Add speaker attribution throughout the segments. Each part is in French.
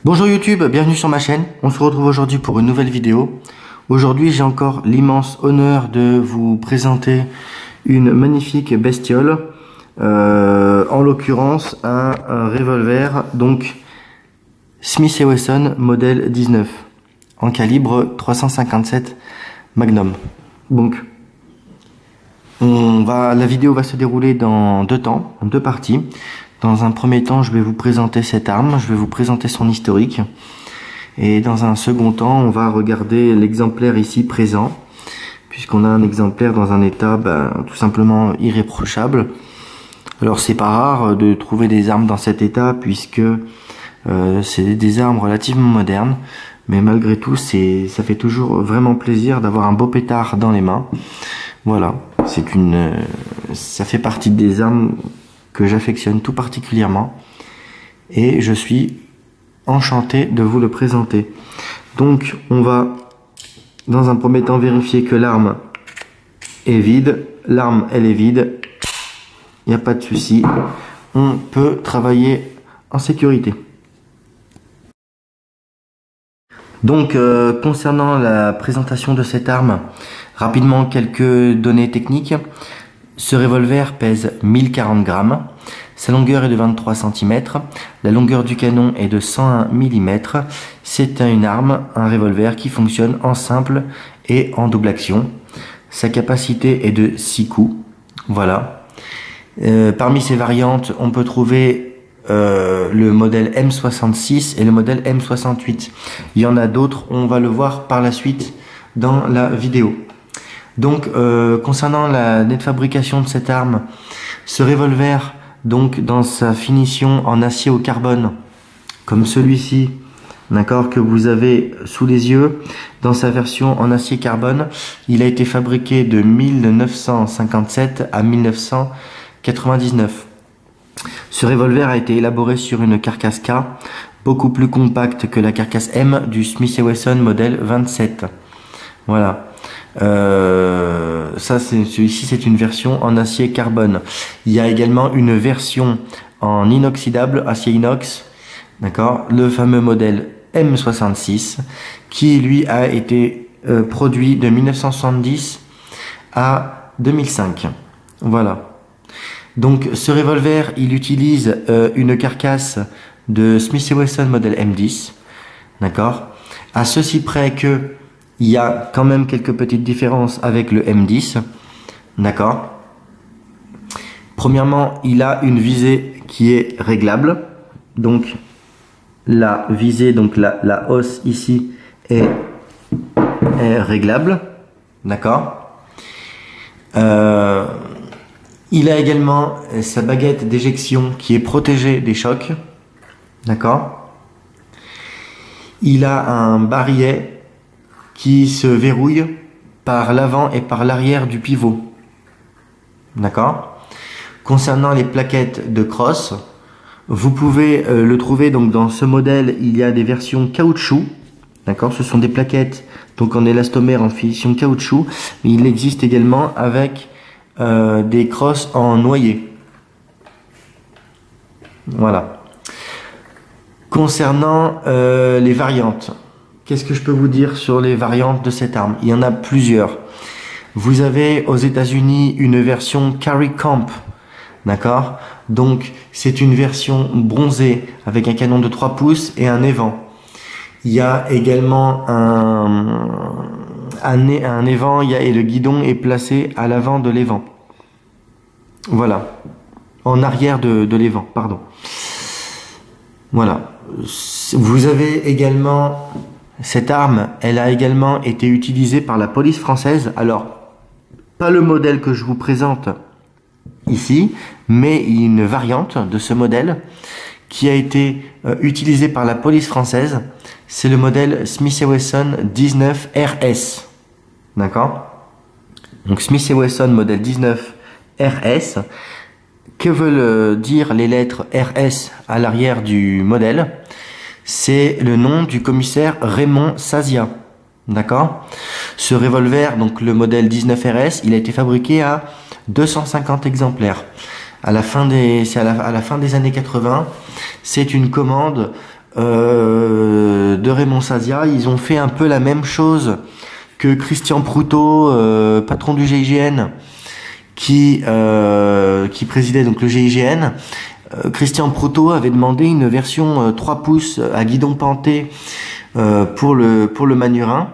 Speaker 1: Bonjour YouTube, bienvenue sur ma chaîne. On se retrouve aujourd'hui pour une nouvelle vidéo. Aujourd'hui, j'ai encore l'immense honneur de vous présenter une magnifique bestiole. En l'occurrence, un revolver, donc Smith & Wesson modèle 19 en calibre 357 Magnum. Donc, la vidéo va se dérouler dans deux temps, en deux parties. Dans un premier temps, je vais vous présenter cette arme, je vais vous présenter son historique. Et dans un second temps, on va regarder l'exemplaire ici présent, puisqu'on a un exemplaire dans un état tout simplement irréprochable. Alors c'est pas rare de trouver des armes dans cet état, puisque c'est des armes relativement modernes. Mais malgré tout, ça fait toujours vraiment plaisir d'avoir un beau pétard dans les mains. Voilà, ça fait partie des armes que j'affectionne tout particulièrement et je suis enchanté de vous le présenter. Donc on va dans un premier temps vérifier que l'arme est vide. L'arme elle est vide, il n'y a pas de souci, on peut travailler en sécurité. Donc concernant la présentation de cette arme, rapidement quelques données techniques. Ce revolver pèse 1040 grammes, sa longueur est de 23 cm, la longueur du canon est de 101 mm. C'est une arme, un revolver qui fonctionne en simple et en double action. Sa capacité est de 6 coups. Voilà. Parmi ces variantes, on peut trouver le modèle M66 et le modèle M68. Il y en a d'autres, on va le voir par la suite dans la vidéo. Donc concernant la nette fabrication de cette arme, ce revolver, donc dans sa finition en acier au carbone, comme celui-ci, d'accord, que vous avez sous les yeux, dans sa version en acier carbone, il a été fabriqué de 1957 à 1999. Ce revolver a été élaboré sur une carcasse K, beaucoup plus compacte que la carcasse M du Smith & Wesson modèle 27. Voilà. Celui-ci c'est une version en acier carbone. Il y a également une version en inoxydable, acier inox, d'accord, le fameux modèle M66 qui lui a été produit de 1970 à 2005. Voilà. Donc ce revolver il utilise une carcasse de Smith & Wesson modèle M10, d'accord, à ceci près que il y a quand même quelques petites différences avec le M10, d'accord. Premièrement, il a une visée qui est réglable, donc la visée, donc la hausse ici est réglable, d'accord. Il a également sa baguette d'éjection qui est protégée des chocs, d'accord. Il a un barillet qui se verrouille par l'avant et par l'arrière du pivot. D'accord. Concernant les plaquettes de crosse, vous pouvez le trouver donc dans ce modèle, il y a des versions caoutchouc. D'accord, ce sont des plaquettes donc en élastomère en finition caoutchouc, mais il existe également avec des crosses en noyer. Voilà. Concernant les variantes, qu'est-ce que je peux vous dire sur les variantes de cette arme? Il y en a plusieurs. Vous avez aux États-Unis une version Carry Camp, d'accord? Donc c'est une version bronzée avec un canon de 3 pouces et un évent. Il y a également un évent et le guidon est placé à l'avant de l'évent. Voilà. En arrière de l'évent, pardon. Voilà. Vous avez également cette arme, elle a également été utilisée par la police française. Alors, pas le modèle que je vous présente ici, mais une variante de ce modèle qui a été utilisée par la police française. C'est le modèle Smith & Wesson 19 RS. D'accord? Donc Smith & Wesson modèle 19 RS. Que veulent dire les lettres RS à l'arrière du modèle? C'est le nom du commissaire Raymond Sazia. D'accord. Ce revolver, donc le modèle 19 RS, il a été fabriqué à 250 exemplaires. À la fin des années 80, c'est une commande de Raymond Sazia. Ils ont fait un peu la même chose que Christian Proutot, patron du GIGN, qui présidait donc le GIGN. Christian Proutot avait demandé une version 3 pouces à guidon penté pour le Manurin.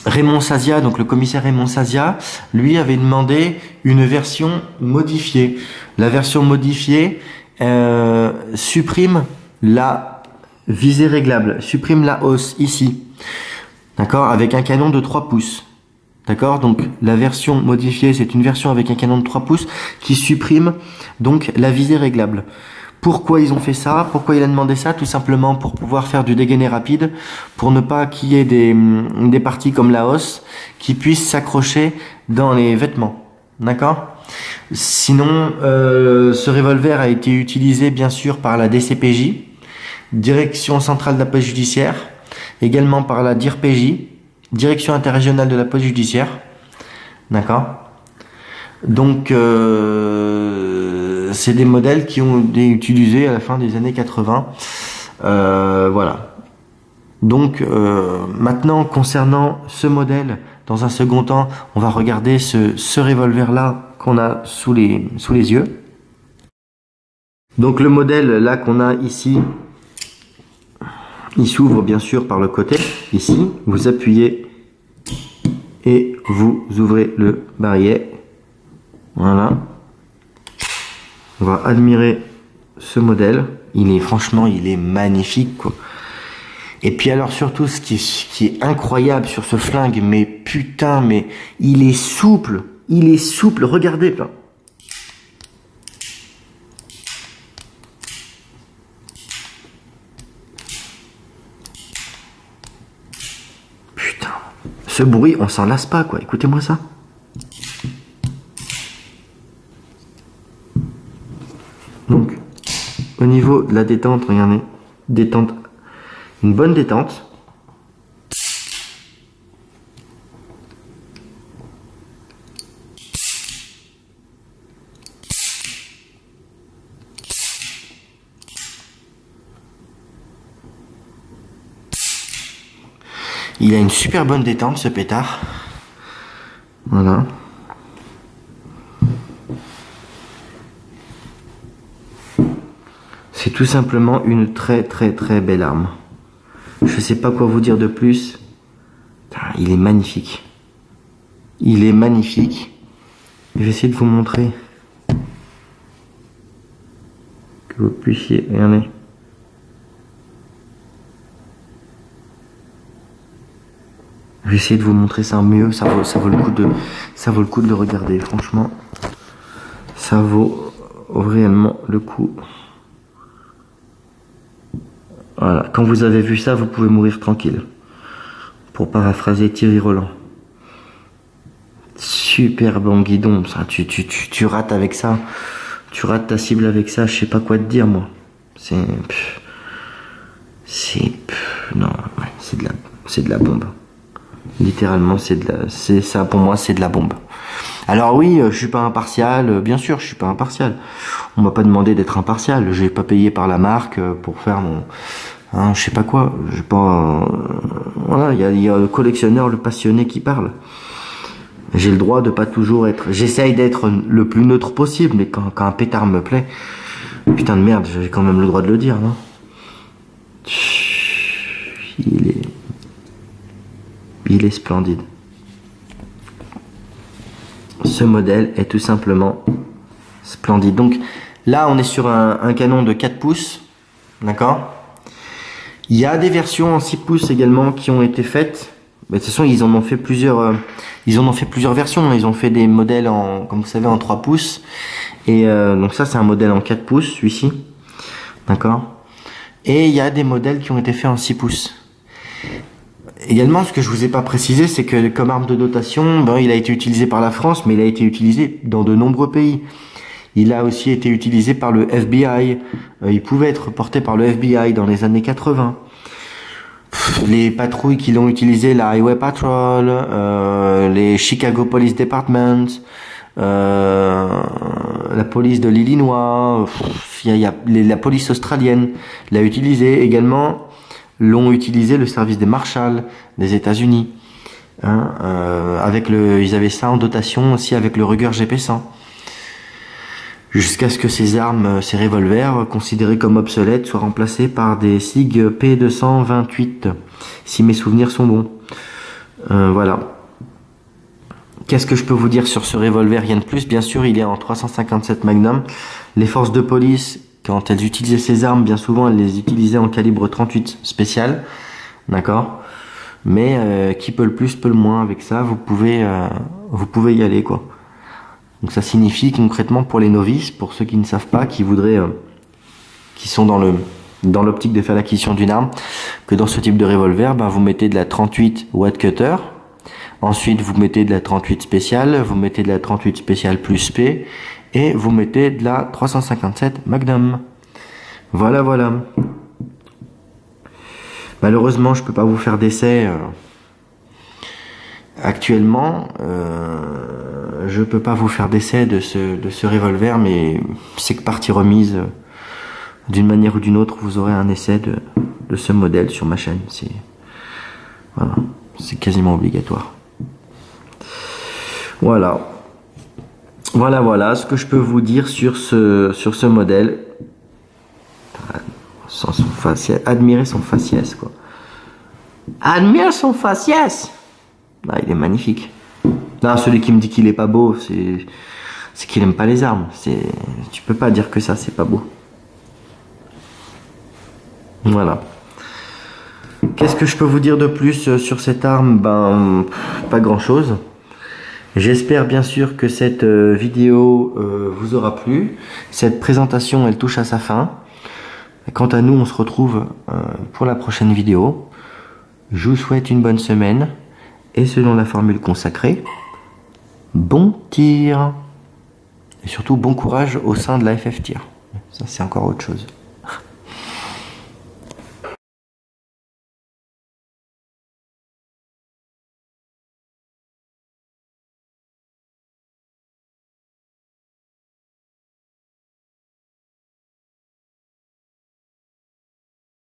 Speaker 1: Raymond Sazia, donc le commissaire Raymond Sazia, lui avait demandé une version modifiée. La version modifiée supprime la visée réglable, supprime la hausse ici, d'accord, avec un canon de 3 pouces. D'accord, donc la version modifiée, c'est une version avec un canon de 3 pouces qui supprime donc la visée réglable. Pourquoi ils ont fait ça? Pourquoi il a demandé ça? Tout simplement pour pouvoir faire du dégainé rapide, pour ne pas qu'il y ait des parties comme la hausse qui puissent s'accrocher dans les vêtements. D'accord? Sinon, ce revolver a été utilisé bien sûr par la DCPJ, Direction Centrale de la Police Judiciaire, également par la DIRPJ, Direction Interrégionale de la Police Judiciaire. D'accord? Donc, c'est des modèles qui ont été utilisés à la fin des années 80. Voilà. Donc, maintenant, concernant ce modèle, dans un second temps, on va regarder ce revolver-là qu'on a sous les yeux. Donc, le modèle là qu'on a ici, il s'ouvre bien sûr par le côté. Ici, vous appuyez et vous ouvrez le barillet. Voilà. On va admirer ce modèle. Franchement, il est magnifique, quoi. Et puis alors surtout, ce qui est incroyable sur ce flingue, mais putain, mais il est souple. Il est souple. Regardez, là. Putain. Ce bruit, on s'en lasse pas, quoi. Écoutez-moi ça. Donc, au niveau de la détente, regardez, détente, une bonne détente. Il a une super bonne détente, ce pétard. Voilà. C'est tout simplement une très belle arme. Je sais pas quoi vous dire de plus. Il est magnifique. Il est magnifique. Je vais essayer de vous montrer. Que vous puissiez regarder. Je vais essayer de vous montrer ça mieux. Ça vaut le coup de le regarder. Franchement, ça vaut réellement le coup. Voilà, quand vous avez vu ça, vous pouvez mourir tranquille. Pour paraphraser Thierry Roland. Super bon guidon, ça. Tu rates avec ça. Tu rates ta cible avec ça, je sais pas quoi te dire, moi. Non, ouais, c'est de la bombe. Littéralement, c'est ça pour moi, c'est de la bombe. Alors oui, je suis pas impartial, bien sûr, je suis pas impartial. On m'a pas demandé d'être impartial, j'ai pas payé par la marque pour faire mon, je sais pas quoi. J'ai pas, voilà, il y a le collectionneur, le passionné qui parle. J'ai le droit de pas toujours être. J'essaye d'être le plus neutre possible, mais quand un pétard me plaît, putain de merde, j'ai quand même le droit de le dire, non? Il est splendide. Ce modèle est tout simplement splendide. Donc là, on est sur un canon de 4 pouces. D'accord? Il y a des versions en 6 pouces également qui ont été faites. Mais de toute façon, ils en ont fait plusieurs versions. Ils ont fait des modèles en, comme vous savez, en 3 pouces. Et donc ça, c'est un modèle en 4 pouces, celui-ci. D'accord? Et il y a des modèles qui ont été faits en 6 pouces. Également, ce que je vous ai pas précisé, c'est que comme arme de dotation, il a été utilisé par la France, mais il a été utilisé dans de nombreux pays. Il a aussi été utilisé par le FBI. Il pouvait être porté par le FBI dans les années 80. Les patrouilles qui l'ont utilisé, la Highway Patrol, les Chicago Police Department, la police de l'Illinois, la police australienne l'a utilisé également, l'ont utilisé le service des Marshals des États-Unis. Hein, ils avaient ça en dotation aussi avec le Ruger GP100. Jusqu'à ce que ces armes, ces revolvers, considérés comme obsolètes, soient remplacés par des SIG P228, si mes souvenirs sont bons. Voilà. Qu'est-ce que je peux vous dire sur ce revolver? Rien de plus. Bien sûr, il est en 357 Magnum. Les forces de police, quand elles utilisaient ces armes, bien souvent, elles les utilisaient en calibre 38 spécial. D'accord? Mais qui peut le plus, peut le moins. Avec ça, vous pouvez y aller, quoi. Donc ça signifie concrètement pour les novices, pour ceux qui ne savent pas, qui sont dans l'optique de faire l'acquisition d'une arme, que dans ce type de revolver, vous mettez de la 38 Watt Cutter, ensuite vous mettez de la 38 spéciale, vous mettez de la 38 spéciale plus P, et vous mettez de la 357 Magnum. Voilà, voilà. Malheureusement, je peux pas vous faire d'essai actuellement. Je peux pas vous faire d'essai de ce revolver, mais c'est que partie remise, d'une manière ou d'une autre, vous aurez un essai de ce modèle sur ma chaîne. Voilà, c'est quasiment obligatoire. Voilà. Voilà ce que je peux vous dire sur ce modèle. Sans son faciès, admirez son faciès, quoi. Admire son faciès. Ah, il est magnifique. Non, celui qui me dit qu'il est pas beau, c'est qu'il aime pas les armes. Tu peux pas dire que ça, c'est pas beau. Voilà. Qu'est-ce que je peux vous dire de plus sur cette arme? Pas grand chose. J'espère bien sûr que cette vidéo vous aura plu. Cette présentation, elle touche à sa fin. Quant à nous, on se retrouve pour la prochaine vidéo. Je vous souhaite une bonne semaine. Et selon la formule consacrée, bon tir. Et surtout, bon courage au sein de la FF Tir. Ça, c'est encore autre chose.